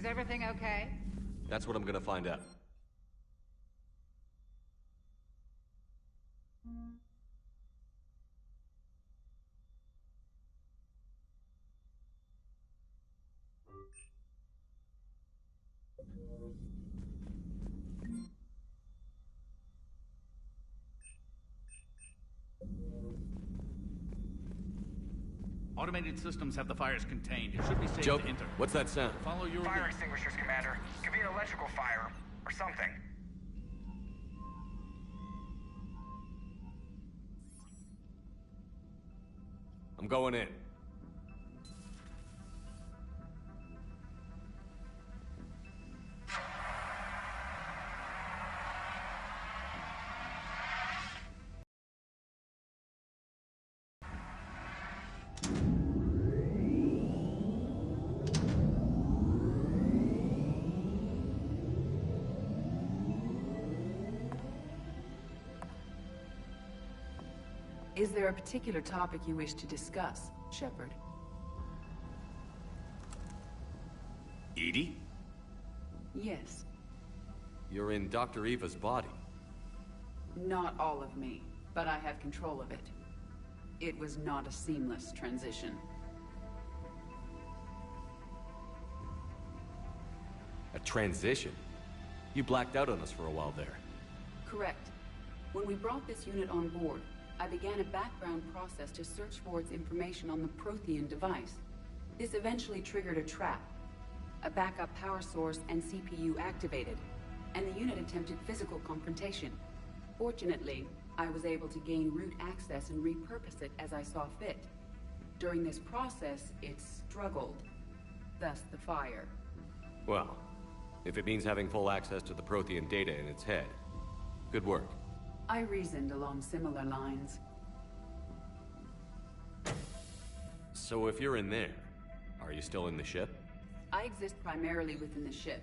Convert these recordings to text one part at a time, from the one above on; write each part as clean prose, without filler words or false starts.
Is everything okay? That's what I'm gonna find out. Automated systems have the fires contained. It should be safe Joker, to enter. what's that sound? Follow your Fire extinguishers, Commander. Could be an electrical fire, or something. I'm going in. Is there a particular topic you wish to discuss, Shepard? Edie? Yes. You're in Dr. Eva's body. Not all of me, but I have control of it. It was not a seamless transition. A transition? You blacked out on us for a while there. Correct. When we brought this unit on board, I began a background process to search for its information on the Prothean device. This eventually triggered a trap. A backup power source and CPU activated, and the unit attempted physical confrontation. Fortunately, I was able to gain root access and repurpose it as I saw fit. During this process, it struggled. Thus the fire. Well, if it means having full access to the Prothean data in its head, good work. I reasoned along similar lines. So if you're in there, are you still in the ship? I exist primarily within the ship.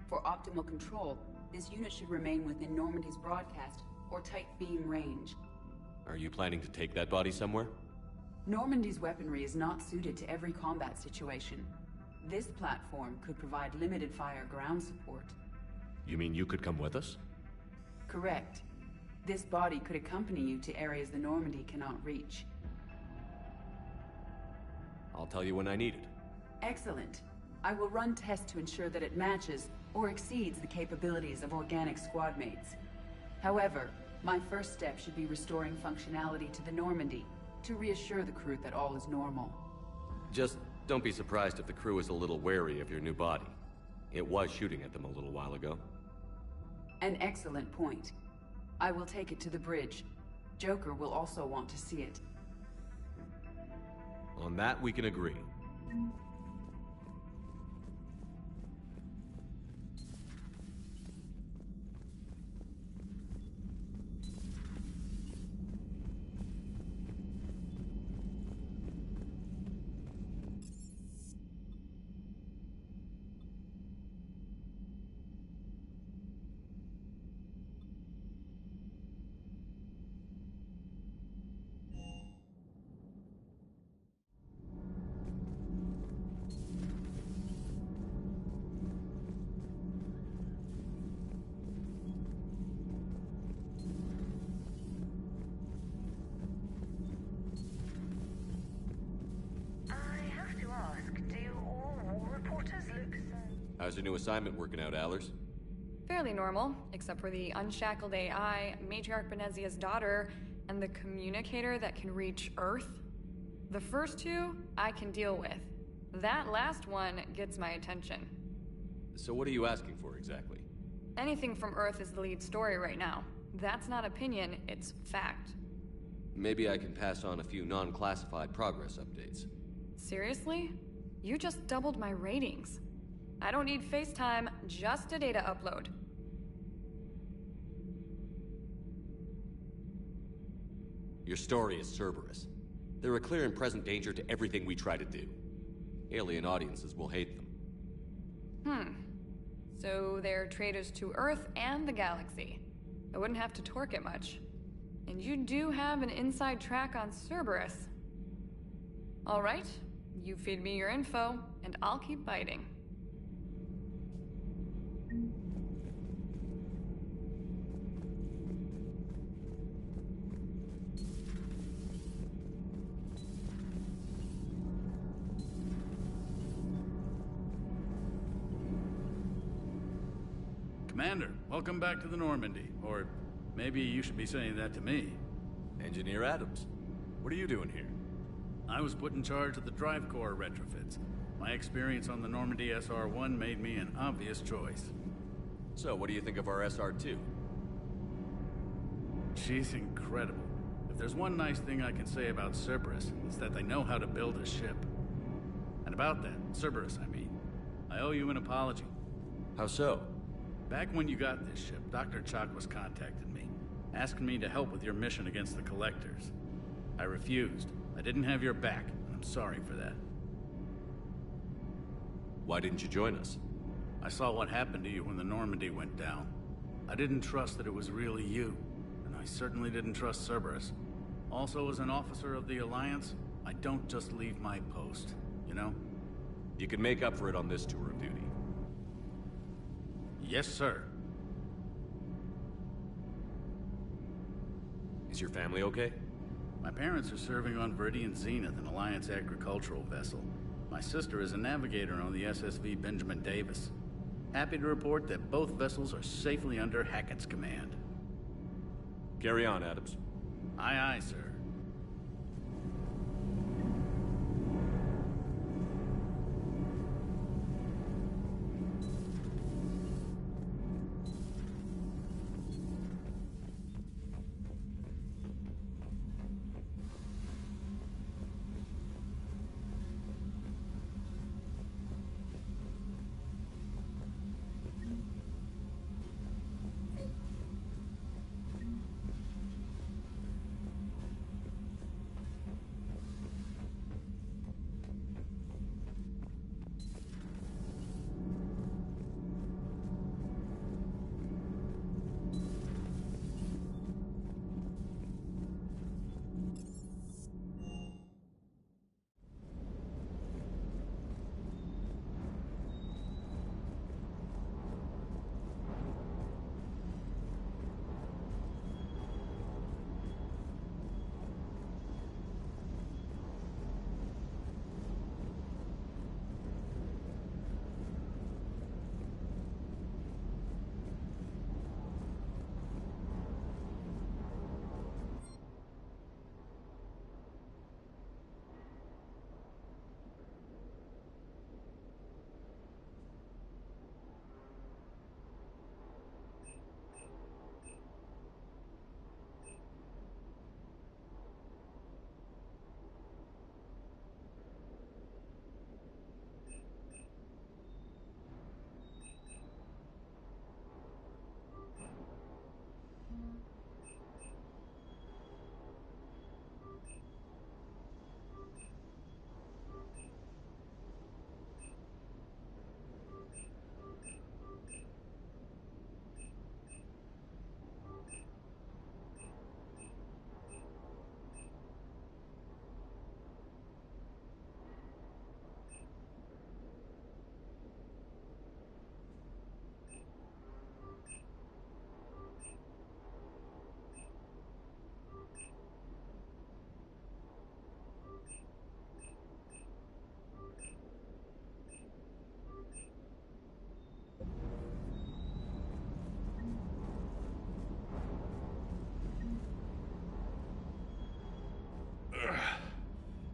For optimal control, this unit should remain within Normandy's broadcast or tight beam range. Are you planning to take that body somewhere? Normandy's weaponry is not suited to every combat situation. This platform could provide limited fire ground support. You mean you could come with us? Correct. This body could accompany you to areas the Normandy cannot reach. I'll tell you when I need it. Excellent. I will run tests to ensure that it matches or exceeds the capabilities of organic squad mates. However, my first step should be restoring functionality to the Normandy to reassure the crew that all is normal. Just don't be surprised if the crew is a little wary of your new body. It was shooting at them a little while ago. An excellent point. I will take it to the bridge. Joker will also want to see it. On that, we can agree. How's your new assignment working out, Allers? Fairly normal, except for the unshackled AI, Matriarch Benezia's daughter, and the communicator that can reach Earth. The first two, I can deal with. That last one gets my attention. So what are you asking for exactly? Anything from Earth is the lead story right now. That's not opinion, it's fact. Maybe I can pass on a few non-classified progress updates. Seriously? You just doubled my ratings. I don't need FaceTime, just a data upload. Your story is Cerberus. They're a clear and present danger to everything we try to do. Alien audiences will hate them. So they're traitors to Earth and the galaxy. I wouldn't have to torque it much. And you do have an inside track on Cerberus. All right, you feed me your info, and I'll keep biting. Commander, welcome back to the Normandy. Or maybe you should be saying that to me. Engineer Adams, what are you doing here? I was put in charge of the drive core retrofits. My experience on the Normandy SR-1 made me an obvious choice. So, what do you think of our SR-2? She's incredible. If there's one nice thing I can say about Cerberus, it's that they know how to build a ship. And about that, Cerberus, I mean, I owe you an apology. How so? Back when you got this ship, Dr. Chakwas contacted me, asking me to help with your mission against the Collectors. I refused. I didn't have your back, and I'm sorry for that. Why didn't you join us? I saw what happened to you when the Normandy went down. I didn't trust that it was really you, and I certainly didn't trust Cerberus. Also, as an officer of the Alliance, I don't just leave my post, you know? You can make up for it on this tour of duty. Yes, sir. Is your family okay? My parents are serving on Viridian Zenith, an Alliance agricultural vessel. My sister is a navigator on the SSV Benjamin Davis. Happy to report that both vessels are safely under Hackett's command. Carry on, Adams. Aye, aye, sir.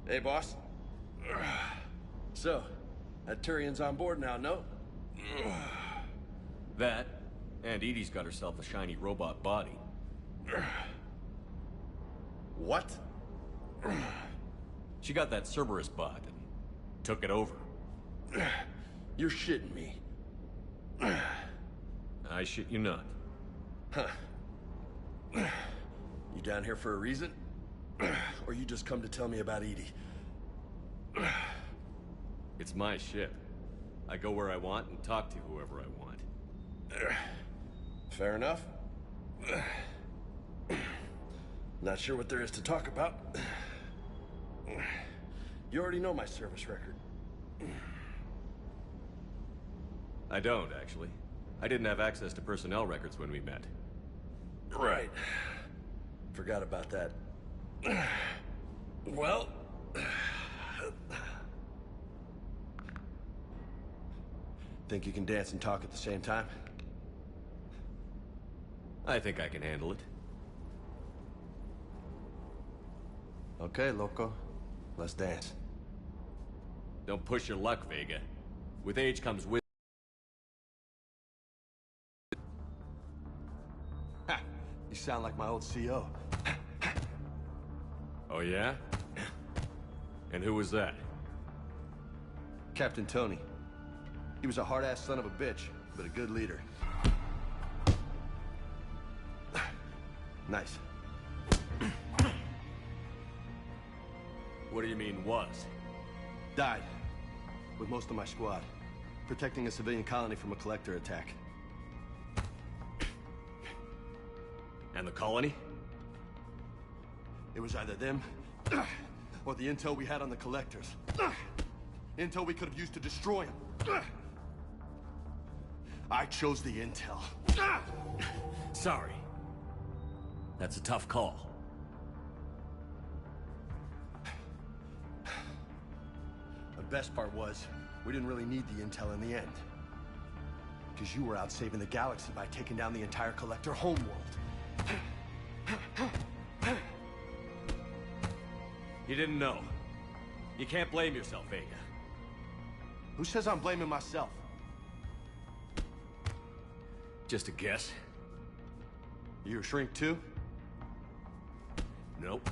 Hey, boss. So, that Turian's on board now, no? That, and Edie's got herself a shiny robot body. What? She got that Cerberus bot and took it over. You're shitting me. I shit you not. Huh. You down here for a reason? Or you just come to tell me about Edie? It's my ship. I go where I want and talk to whoever I want. Fair enough. Not sure what there is to talk about. You already know my service record. I don't, actually. I didn't have access to personnel records when we met. Right. Forgot about that. Well... Think you can dance and talk at the same time? I think I can handle it. Okay, loco. Let's dance. Don't push your luck, Vega. With age comes wisdom. Ha! You sound like my old CO. Oh, yeah? And who was that? Captain Tony. He was a hard-ass son of a bitch, but a good leader. Nice. What do you mean, was? Died. With most of my squad. Protecting a civilian colony from a collector attack. And the colony? It was either them, or the intel we had on the collectors. Intel we could have used to destroy them. I chose the intel. Sorry. That's a tough call. The best part was, we didn't really need the intel in the end. Because you were out saving the galaxy by taking down the entire collector homeworld. You didn't know. You can't blame yourself, Vega. Who says I'm blaming myself? Just a guess. You a shrink too? Nope.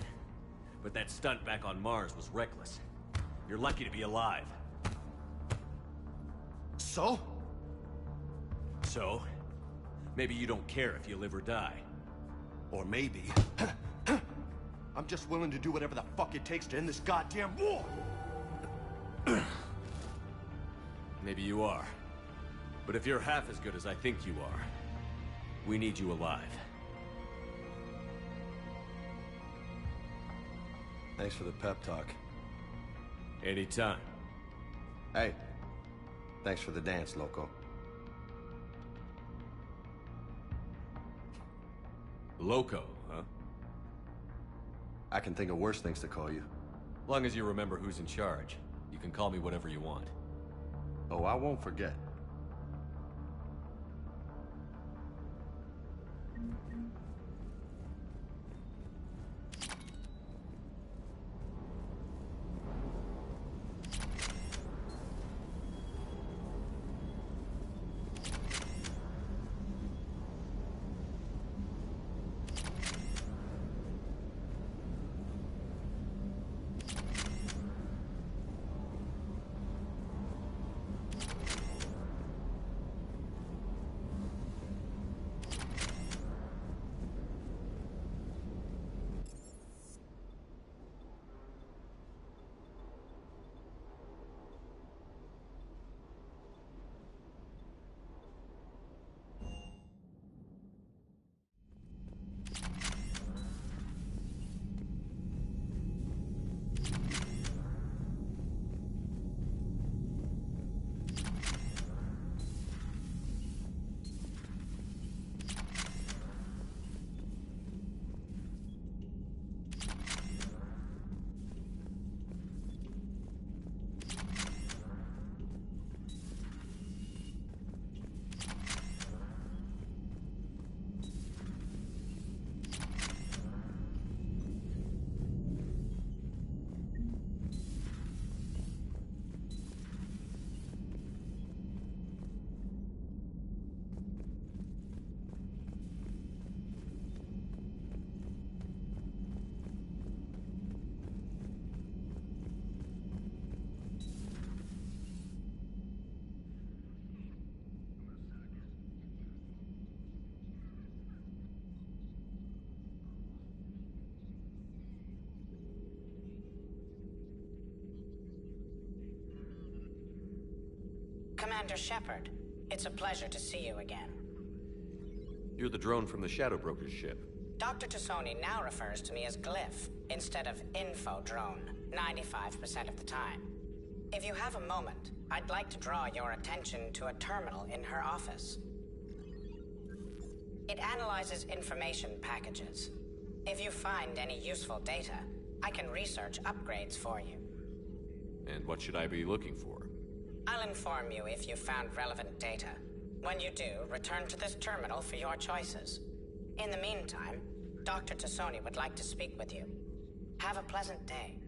But that stunt back on Mars was reckless. You're lucky to be alive. So? So? Maybe you don't care if you live or die. Or maybe... I'm just willing to do whatever the fuck it takes to end this goddamn war! Maybe you are. But if you're half as good as I think you are, we need you alive. Thanks for the pep talk. Anytime. Hey, thanks for the dance, loco. Loco, huh? I can think of worse things to call you. Long as you remember who's in charge, you can call me whatever you want. Oh, I won't forget. Commander Shepard, it's a pleasure to see you again. You're the drone from the Shadow Broker's ship. Dr. Tassoni now refers to me as Glyph instead of Info Drone, 95% of the time. If you have a moment, I'd like to draw your attention to a terminal in her office. It analyzes information packages. If you find any useful data, I can research upgrades for you. And what should I be looking for? I'll inform you if you found relevant data. When you do, return to this terminal for your choices. In the meantime, Dr. Tassoni would like to speak with you. Have a pleasant day.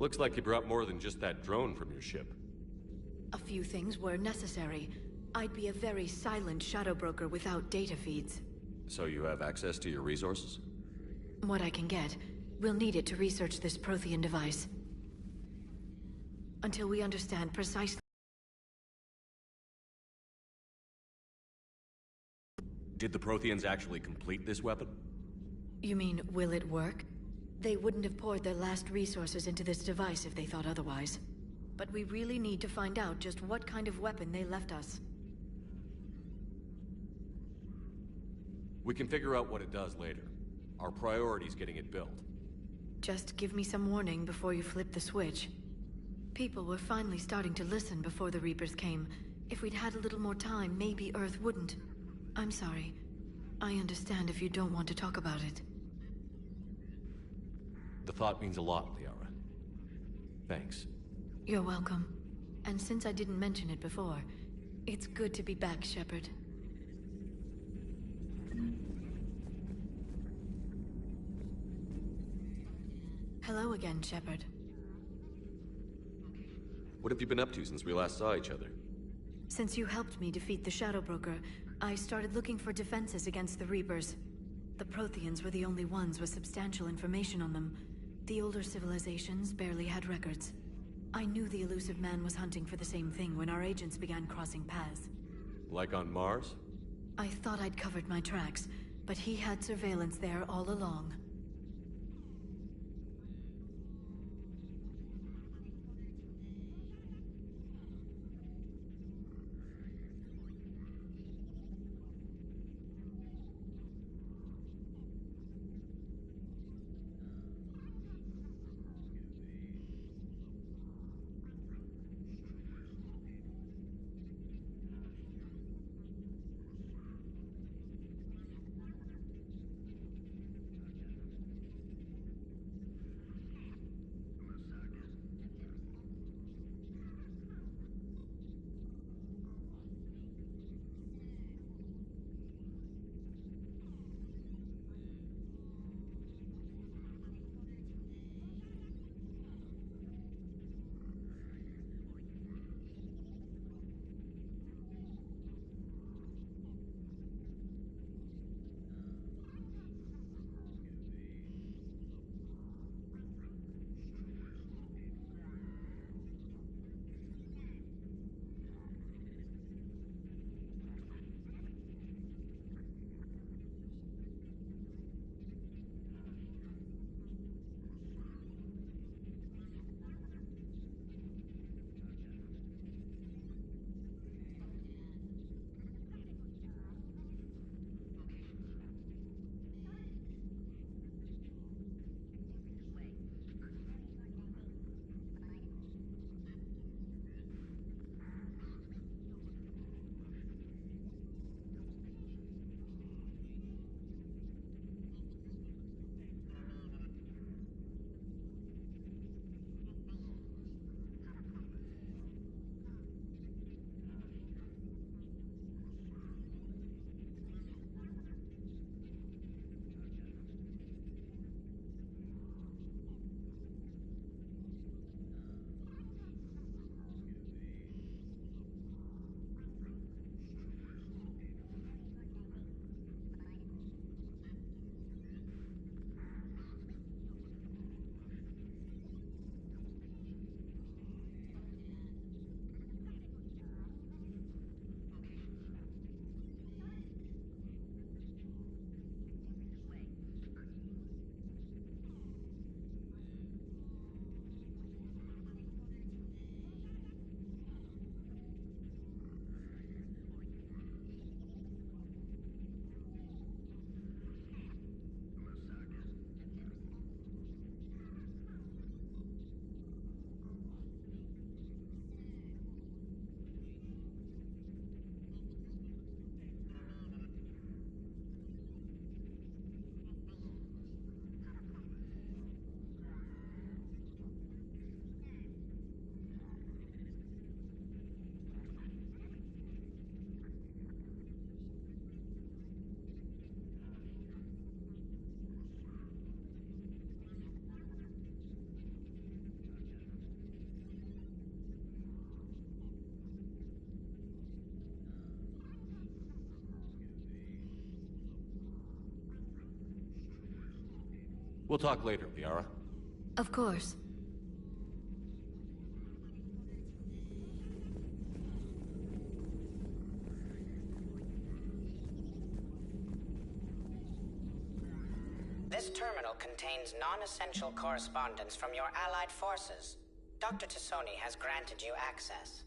Looks like you brought more than just that drone from your ship. A few things were necessary. I'd be a very silent shadow broker without data feeds. So you have access to your resources? What I can get. We'll need it to research this Prothean device. Until we understand precisely... Did the Protheans actually complete this weapon? You mean, will it work? They wouldn't have poured their last resources into this device if they thought otherwise. But we really need to find out just what kind of weapon they left us. We can figure out what it does later. Our priority's getting it built. Just give me some warning before you flip the switch. People were finally starting to listen before the Reapers came. If we'd had a little more time, maybe Earth wouldn't. I'm sorry. I understand if you don't want to talk about it. The thought means a lot, Liara. Thanks. You're welcome. And since I didn't mention it before, it's good to be back, Shepard. Hello again, Shepard. What have you been up to since we last saw each other? Since you helped me defeat the Shadow Broker, I started looking for defenses against the Reapers. The Protheans were the only ones with substantial information on them. The older civilizations barely had records. I knew the elusive man was hunting for the same thing when our agents began crossing paths. Like on Mars? I thought I'd covered my tracks, but he had surveillance there all along. We'll talk later, Liara. Of course. This terminal contains non-essential correspondence from your allied forces. Dr. Tassoni has granted you access.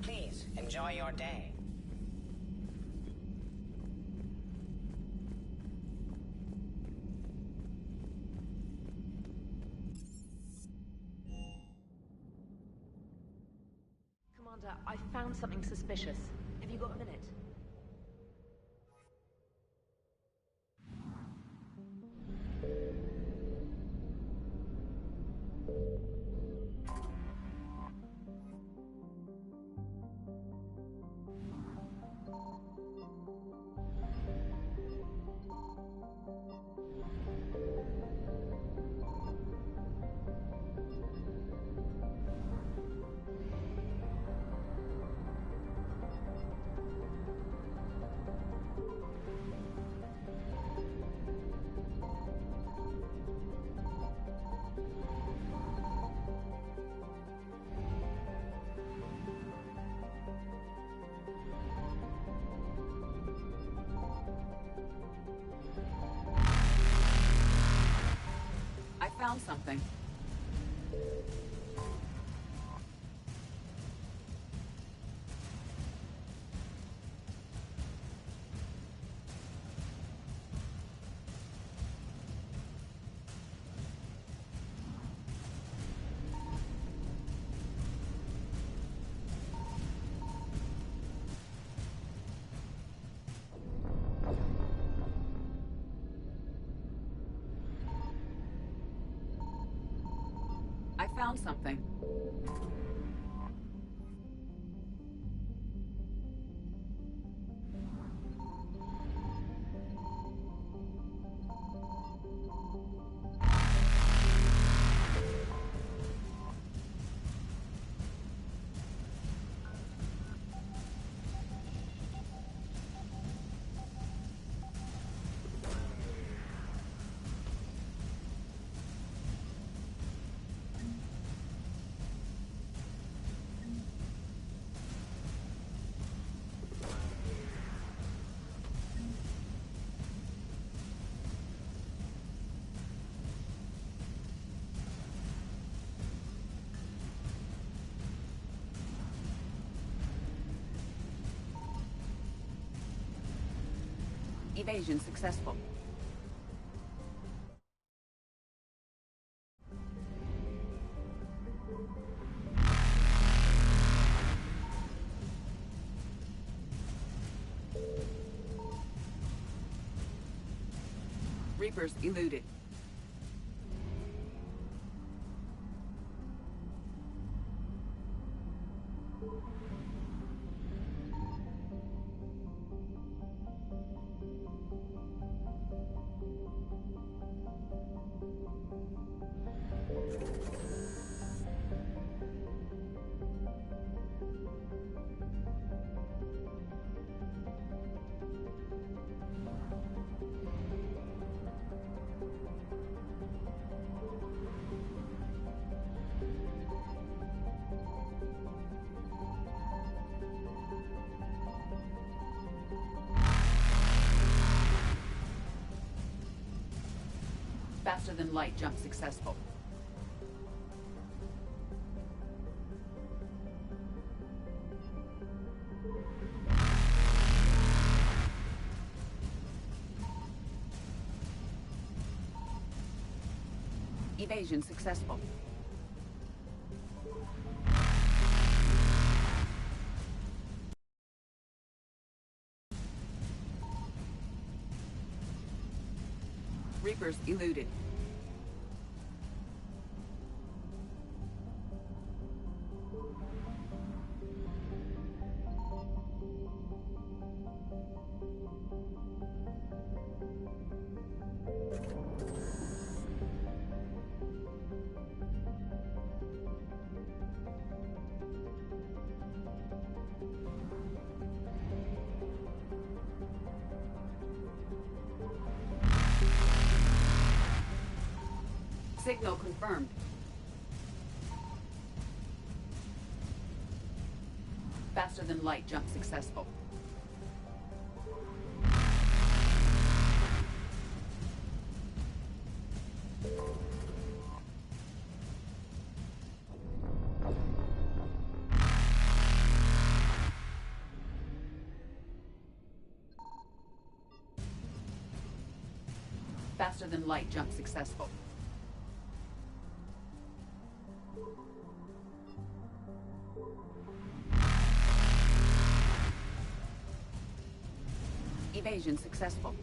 Please, enjoy your day. Commander, I found something suspicious. Have you got a minute? I found something. I found something. Evasion successful. Reapers eluded. Faster than light jump successful. Evasion successful. Reapers eluded. Signal confirmed. Faster than light jump successful. Faster than light jump successful. Evasion successful.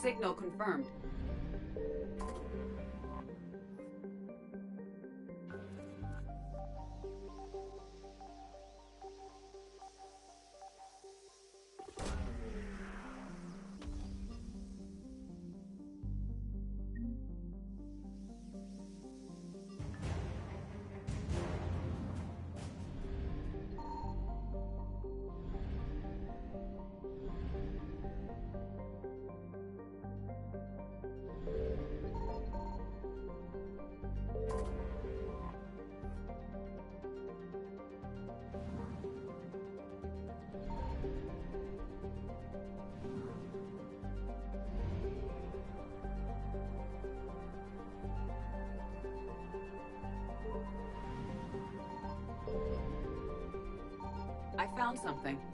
Signal confirmed. I found something.